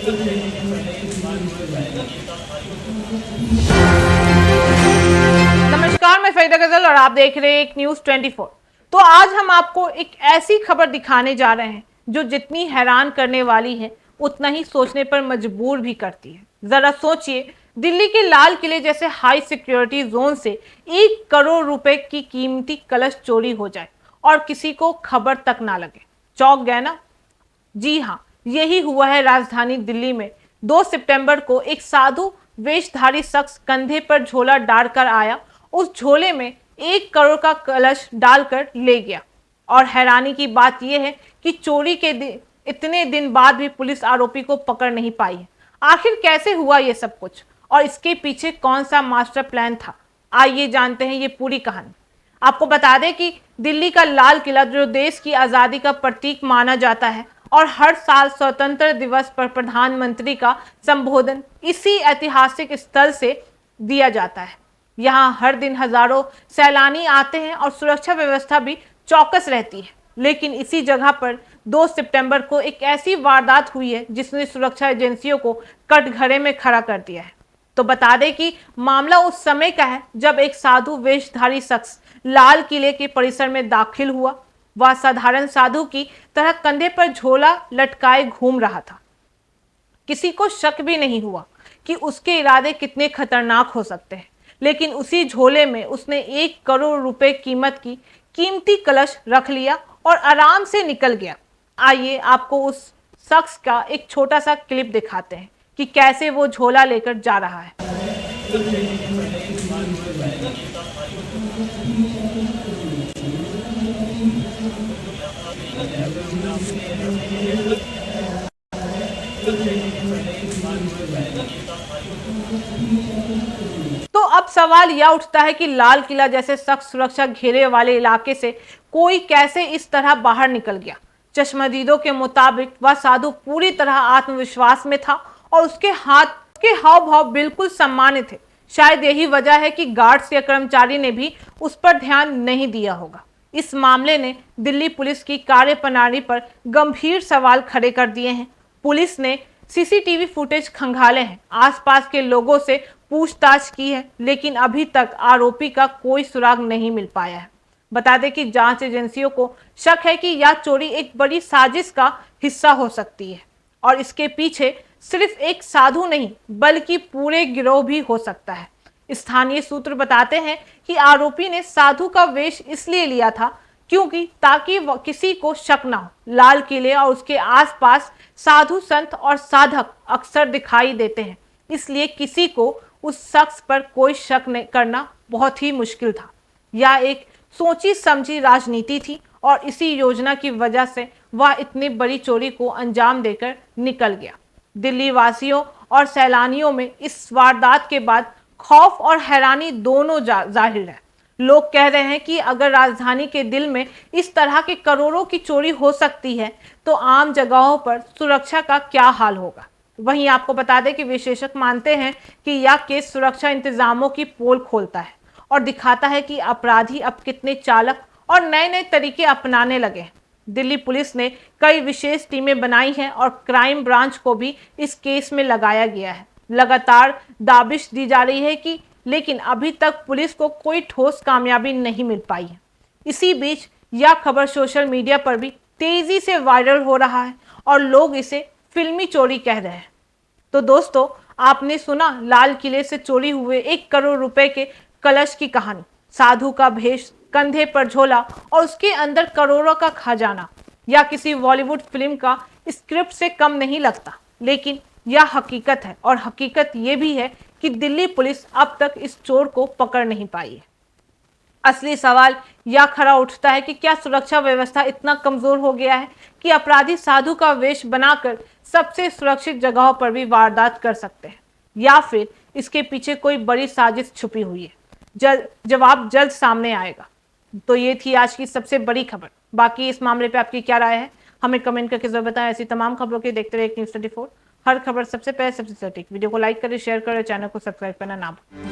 नमस्कार, मैं फरीदा गजल और आप देख रहे हैं एक न्यूज 24। तो आज हम आपको एक ऐसी खबर दिखाने जा रहे हैं जो जितनी हैरान करने वाली है उतना ही सोचने पर मजबूर भी करती है। जरा सोचिए, दिल्ली के लाल किले जैसे हाई सिक्योरिटी जोन से 1 करोड़ रुपए की कीमती कलश चोरी हो जाए और किसी को खबर तक ना लगे। चौंक गए ना? जी हाँ, यही हुआ है राजधानी दिल्ली में। 2 सितंबर को एक साधु वेशधारी शख्स कंधे पर झोला डालकर आया। उस झोले में 1 करोड़ का कलश डालकर ले गया। और हैरानी की बात यह है कि चोरी के इतने दिन बाद भी पुलिस आरोपी को पकड़ नहीं पाई है। आखिर कैसे हुआ ये सब कुछ और इसके पीछे कौन सा मास्टर प्लान था? आइए जानते हैं ये पूरी कहानी। आपको बता दें कि दिल्ली का लाल किला जो देश की आज़ादी का प्रतीक माना जाता है और हर साल स्वतंत्रता दिवस पर प्रधानमंत्री का संबोधन इसी ऐतिहासिक स्थल से दिया जाता है। यहाँ हर दिन हजारों सैलानी आते हैं और सुरक्षा व्यवस्था भी चौकस रहती है। लेकिन इसी जगह पर 2 सितंबर को एक ऐसी वारदात हुई है जिसने सुरक्षा एजेंसियों को कटघरे में खड़ा कर दिया है। तो बता दें कि मामला उस समय का है जब एक साधु वेशधारी शख्स लाल किले के परिसर में दाखिल हुआ। वह साधारण साधु की तरह कंधे पर झोला लटकाए घूम रहा था। किसी को शक भी नहीं हुआ कि उसके इरादे कितने खतरनाक हो सकते हैं। लेकिन उसी झोले में उसने 1 करोड़ रुपए कीमत की कीमती कलश रख लिया और आराम से निकल गया। आइए आपको उस शख्स का एक छोटा सा क्लिप दिखाते हैं कि कैसे वो झोला लेकर जा रहा है। तो अब सवाल यह उठता है कि लाल किला जैसे सख्त सुरक्षा घेरे वाले इलाके से कोई कैसे इस तरह बाहर निकल गया। चश्मदीदों के मुताबिक वह साधु पूरी तरह आत्मविश्वास में था और उसके हाव भाव बिल्कुल सामान्य थे। शायद यही वजह है कि गार्ड्स या कर्मचारी ने भी उस पर ध्यान नहीं दिया होगा। इस मामले ने दिल्ली पुलिस की कार्यप्रणाली पर गंभीर सवाल खड़े कर दिए हैं। पुलिस ने सीसीटीवी फुटेज खंगाले हैं, आसपास के लोगों से पूछताछ की है, लेकिन अभी तक आरोपी का कोई सुराग नहीं मिल पाया है। बता दें कि जांच एजेंसियों को शक है कि यह चोरी एक बड़ी साजिश का हिस्सा हो सकती है और इसके पीछे सिर्फ एक साधु नहीं बल्कि पूरे गिरोह भी हो सकता है। स्थानीय सूत्र बताते हैं कि आरोपी ने साधु का वेश इसलिए लिया था क्योंकि ताकि किसी को शक ना हो। लाल किले और उसके आसपास साधु संत और साधक अक्सर दिखाई देते हैं, इसलिए किसी को उस शख्स पर कोई शक करना बहुत ही मुश्किल था। यह एक सोची समझी राजनीति थी और इसी योजना की वजह से वह इतनी बड़ी चोरी को अंजाम देकर निकल गया। दिल्ली वासियों और सैलानियों में इस वारदात के बाद खौफ और हैरानी दोनों जाहिर है। लोग कह रहे हैं कि अगर राजधानी के दिल में इस तरह के करोड़ों की चोरी हो सकती है तो आम जगहों पर सुरक्षा का क्या हाल होगा। वहीं आपको बता दें कि विशेषज्ञ मानते हैं कि यह केस सुरक्षा इंतजामों की पोल खोलता है और दिखाता है कि अपराधी अब कितने चालाक और नए नए तरीके अपनाने लगे हैं। दिल्ली पुलिस ने कई विशेष टीमें बनाई हैं और क्राइम ब्रांच को भी इस केस में लगाया गया है। लगातार दाबिश दी जा रही है कि लेकिन अभी तक पुलिस को कोई ठोस कामयाबी नहीं मिल पाई है। इसी बीच यह खबर सोशल मीडिया पर भी तेजी से वायरल हो रहा है और लोग इसे फिल्मी चोरी कह रहे हैं। तो दोस्तों, आपने सुना लाल किले से चोरी हुए 1 करोड़ रुपए के कलश की कहानी। साधु का भेष, कंधे पर झोला और उसके अंदर करोड़ों का खजाना। यह किसी बॉलीवुड फिल्म का स्क्रिप्ट से कम नहीं लगता, लेकिन यह हकीकत है और हकीकत यह भी है कि दिल्ली पुलिस अब तक इस चोर को पकड़ नहीं पाई है। असली सवाल यह खड़ा उठता है कि क्या सुरक्षा व्यवस्था इतना कमजोर हो गया है कि अपराधी साधु का वेश बनाकर सबसे सुरक्षित जगहों पर भी वारदात कर सकते हैं, या फिर इसके पीछे कोई बड़ी साजिश छुपी हुई है। जवाब जल्द सामने आएगा। तो ये थी आज की सबसे बड़ी खबर। बाकी इस मामले पे आपकी क्या राय है हमें कमेंट करके जरूर बताएं। ऐसी तमाम खबरों के देखते रहे न्यूज़ 24। हर खबर सबसे पहले सबसे सटीक। वीडियो को लाइक करें, शेयर करें, चैनल को सब्सक्राइब करना ना भूलें।